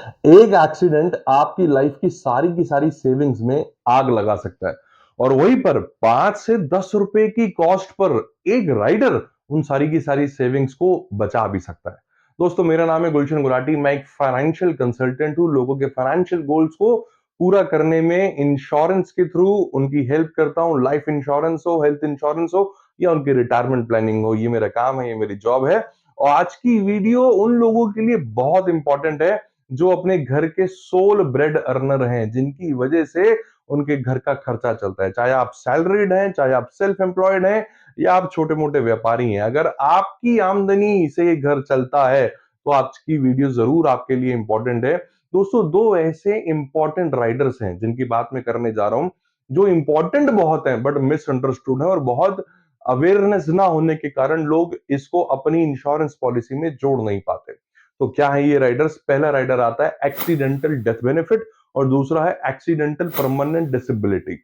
एक एक्सीडेंट आपकी लाइफ की सारी सेविंग्स में आग लगा सकता है और वहीं पर 5 से 10 रुपए की कॉस्ट पर एक राइडर उन सारी की सारी सेविंग्स को बचा भी सकता है। दोस्तों, मेरा नाम है गुलशन गुलाटी। मैं एक फाइनेंशियल कंसल्टेंट हूं। लोगों के फाइनेंशियल गोल्स को पूरा करने में इंश्योरेंस के थ्रू उनकी हेल्प करता हूं। लाइफ इंश्योरेंस हो, हेल्थ इंश्योरेंस हो या उनकी रिटायरमेंट प्लानिंग हो, ये मेरा काम है, ये मेरी जॉब है। और आज की वीडियो उन लोगों के लिए बहुत इंपॉर्टेंट है जो अपने घर के सोल ब्रेड अर्नर हैं, जिनकी वजह से उनके घर का खर्चा चलता है। चाहे आप सैलरीड हैं, चाहे आप सेल्फ एम्प्लॉयड हैं या आप छोटे मोटे व्यापारी हैं, अगर आपकी आमदनी से ये घर चलता है तो आज की वीडियो जरूर आपके लिए इंपॉर्टेंट है। दोस्तों, दो ऐसे इंपॉर्टेंट राइडर्स हैं जिनकी बात मैं करने जा रहा हूं, जो इंपॉर्टेंट बहुत है बट मिसअंडरस्टूड है और बहुत अवेयरनेस ना होने के कारण लोग इसको अपनी इंश्योरेंस पॉलिसी में जोड़ नहीं पाते। तो क्या है ये राइडर्स? पहला राइडर आता है एक्सीडेंटल डेथ बेनिफिट और दूसरा है accidental permanent disability.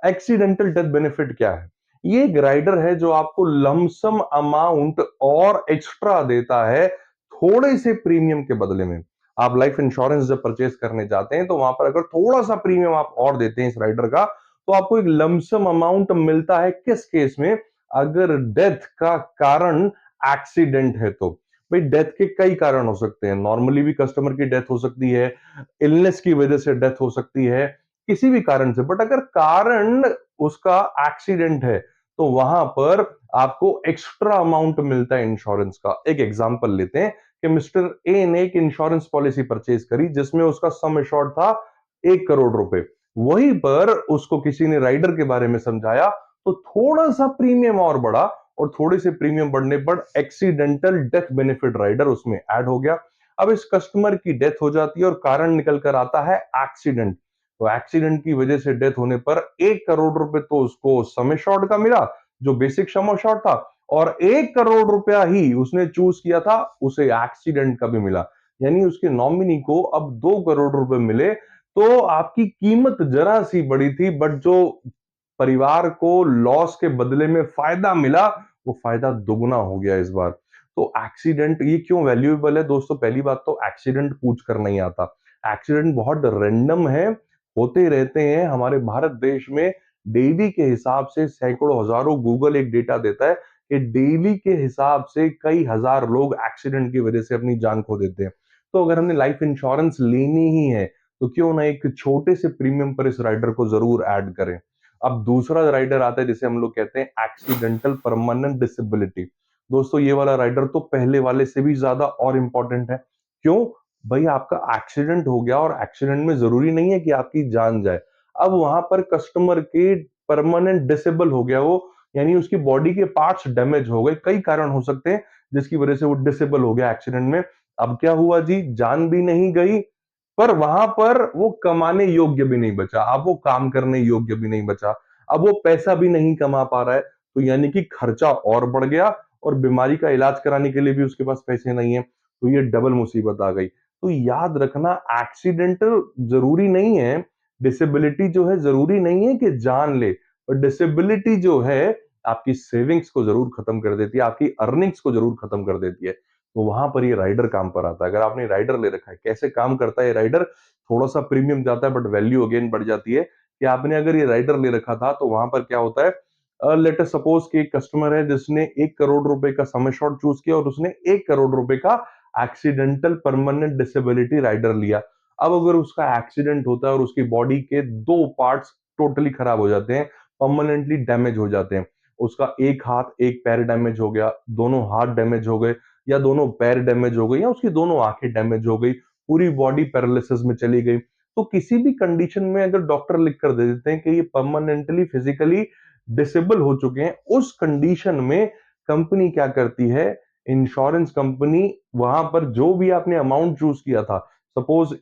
Accidental death benefit क्या है? ये एक राइडर है जो आपको लमसम अमाउंट और एक्स्ट्रा देता है थोड़े से प्रीमियम के बदले में। आप लाइफ इंश्योरेंस जब परचेस करने जाते हैं तो वहां पर अगर थोड़ा सा प्रीमियम आप और देते हैं इस राइडर का, तो आपको एक लमसम अमाउंट मिलता है। किस केस में? अगर डेथ का कारण एक्सीडेंट है तो। भाई, डेथ के कई कारण हो सकते हैं। नॉर्मली भी कस्टमर की डेथ हो सकती है, इलनेस की वजह से डेथ हो सकती है, किसी भी कारण से। बट अगर कारण उसका एक्सीडेंट है तो वहां पर आपको एक्स्ट्रा अमाउंट मिलता है इंश्योरेंस का। एक एग्जांपल लेते हैं कि मिस्टर ए ने एक इंश्योरेंस पॉलिसी परचेज करी जिसमें उसका सम एश्योर्ड था 1 करोड़ रुपए। वहीं पर उसको किसी ने राइडर के बारे में समझाया तो थोड़ा सा प्रीमियम और बढ़ा और थोड़े से प्रीमियम बढ़ने पर एक्सीडेंटल डेथ बेनिफिट राइडर उसमें ऐड हो गया। अब इस कस्टमर की डेथ हो जाती है और कारण निकल कर आता है एक्सीडेंट। तो एक्सीडेंट की वजह से डेथ होने पर 1 करोड़ रुपए तो उसको सम एश्योर्ड का मिला, जो बेसिक सम एश्योर्ड था, और 1 करोड़ रुपया ही उसने चूज किया था उसे एक्सीडेंट का भी मिला। यानी उसके नॉमिनी को अब 2 करोड़ रुपए मिले। तो आपकी कीमत जरा सी बड़ी थी बट जो परिवार को लॉस के बदले में फायदा मिला, वो फायदा दुगना हो गया इस बार। तो एक्सीडेंट ये क्यों वैल्यूएबल है? दोस्तों, पहली बात तो एक्सीडेंट पूछ कर नहीं आता। एक्सीडेंट बहुत रैंडम है, होते रहते हैं हमारे भारत देश में। डेली के हिसाब से सैकड़ों हजारों, गूगल एक डेटा देता है कि डेली के हिसाब से कई हजार लोग एक्सीडेंट की वजह से अपनी जान खो देते हैं। तो अगर हमने लाइफ इंश्योरेंस लेनी ही है तो क्यों ना एक छोटे से प्रीमियम पर इस राइडर को जरूर ऐड करें। अब दूसरा राइडर आता है जिसे हम लोग कहते हैं एक्सीडेंटल परमानेंट डिसेबिलिटी। दोस्तों, ये वाला राइडर तो पहले वाले से भी ज्यादा और इंपॉर्टेंट है। क्यों? भाई, आपका एक्सीडेंट हो गया और एक्सीडेंट में जरूरी नहीं है कि आपकी जान जाए। अब वहां पर कस्टमर के परमानेंट डिसेबल हो गया वो, यानी उसकी बॉडी के पार्ट्स डैमेज हो गए। कई कारण हो सकते हैं जिसकी वजह से वो डिसेबल हो गया एक्सीडेंट में। अब क्या हुआ जी? जान भी नहीं गई, पर वहां पर वो कमाने योग्य भी नहीं बचा। अब वो काम करने योग्य भी नहीं बचा। अब वो पैसा भी नहीं कमा पा रहा है। तो यानी कि खर्चा और बढ़ गया और बीमारी का इलाज कराने के लिए भी उसके पास पैसे नहीं है। तो ये डबल मुसीबत आ गई। तो याद रखना, एक्सीडेंटल जरूरी नहीं है, डिसेबिलिटी जो है जरूरी नहीं है कि जान ले। और डिसेबिलिटी जो है आपकी सेविंग्स को जरूर खत्म कर देती है, आपकी अर्निंग्स को जरूर खत्म कर देती है। तो वहां पर ये राइडर काम पर आता है। अगर आपने राइडर ले रखा है, कैसे काम करता है ये राइडर? थोड़ा सा प्रीमियम जाता है बट वैल्यू अगेन बढ़ जाती है। कि आपने अगर ये राइडर ले रखा था तो वहां पर क्या होता है, लेट अस सपोज कि एक कस्टमर है जिसने 1 करोड़ रुपए का सम एश्योर्ड चूज किया और उसने 1 करोड़ रुपए का एक्सीडेंटल परमानेंट डिसेबिलिटी राइडर लिया। अब अगर उसका एक्सीडेंट होता है और उसकी बॉडी के दो पार्ट्स टोटली खराब हो जाते हैं, परमानेंटली डैमेज हो जाते हैं, उसका एक हाथ एक पैर डैमेज हो गया, दोनों हाथ डैमेज हो गए, या दोनों पैर डैमेज हो गई, या उसकी दोनों आंखें डैमेज हो गई, पूरी बॉडी पैरालिसिस में चली गई, तो किसी भी कंडीशन में अगर डॉक्टर लिख कर दे देते हैं कि ये परमानेंटली फिजिकली डिसेबल हो चुके हैं, उस कंडीशन में कंपनी क्या करती है? इंश्योरेंस कंपनी वहां पर जो भी आपने अमाउंट चूज किया था, सपोज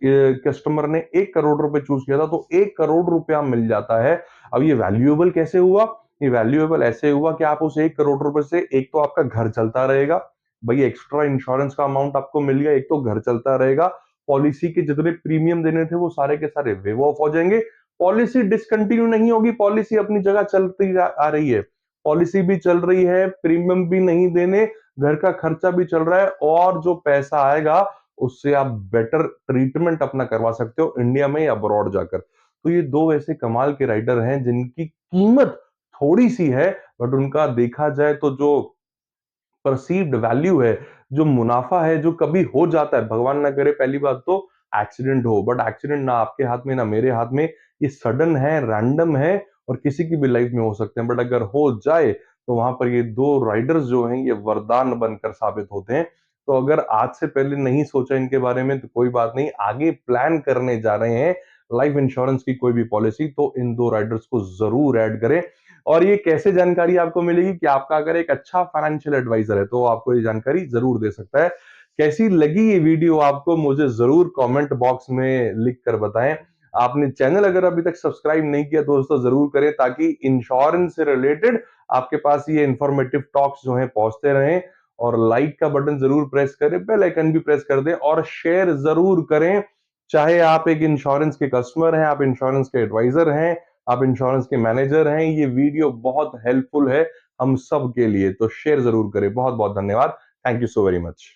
कस्टमर ने 1 करोड़ रुपए चूज किया था तो 1 करोड़ रुपया मिल जाता है। अब ये वैल्यूएबल कैसे हुआ? ये वैल्यूएबल ऐसे हुआ कि आप उस 1 करोड़ रुपए से, एक तो आपका घर चलता रहेगा, भाई एक्स्ट्रा इंश्योरेंस का अमाउंट आपको मिल गया, एक तो घर चलता रहेगा, पॉलिसी के जितने प्रीमियम देने थे वो सारे के सारे वेव ऑफ हो जाएंगे, पॉलिसी डिसकंटिन्यू नहीं होगी, पॉलिसी अपनी जगह चलती आ रही है, पॉलिसी भी चल रही है, प्रीमियम भी नहीं देने, घर का खर्चा भी चल रहा है, और जो पैसा आएगा उससे आप बेटर ट्रीटमेंट अपना करवा सकते हो इंडिया में या अब्रॉड जाकर। तो ये दो ऐसे कमाल के राइडर हैं जिनकी कीमत थोड़ी सी है, बट उनका देखा जाए तो जो परसीव्ड वैल्यू है, जो मुनाफा है, जो कभी हो जाता है, भगवान ना करे पहली बात तो एक्सीडेंट हो, बट एक्सीडेंट ना आपके हाथ में ना मेरे हाथ में, ये सडन है, रैंडम है और किसी की भी लाइफ में हो सकते हैं, बट अगर हो जाए तो वहां पर ये दो राइडर्स जो हैं ये वरदान बनकर साबित होते हैं। तो अगर आज से पहले नहीं सोचा इनके बारे में तो कोई बात नहीं, आगे प्लान करने जा रहे हैं लाइफ इंश्योरेंस की कोई भी पॉलिसी तो इन दो राइडर्स को जरूर ऐड करें। और ये कैसे जानकारी आपको मिलेगी कि आपका अगर एक अच्छा फाइनेंशियल एडवाइजर है तो आपको ये जानकारी जरूर दे सकता है। कैसी लगी ये वीडियो आपको मुझे जरूर कमेंट बॉक्स में लिख कर बताएं। आपने चैनल अगर अभी तक सब्सक्राइब नहीं किया दोस्तों जरूर करें ताकि इंश्योरेंस से रिलेटेड आपके पास ये इंफॉर्मेटिव टॉक्स जो है पहुंचते रहें। और लाइक का बटन जरूर प्रेस करें, बेल आइकन भी प्रेस कर दें और शेयर जरूर करें। चाहे आप एक इंश्योरेंस के कस्टमर हैं, आप इंश्योरेंस के एडवाइजर हैं, आप इंश्योरेंस के मैनेजर हैं, ये वीडियो बहुत हेल्पफुल है हम सब के लिए, तो शेयर जरूर करें। बहुत बहुत धन्यवाद। Thank you so very much.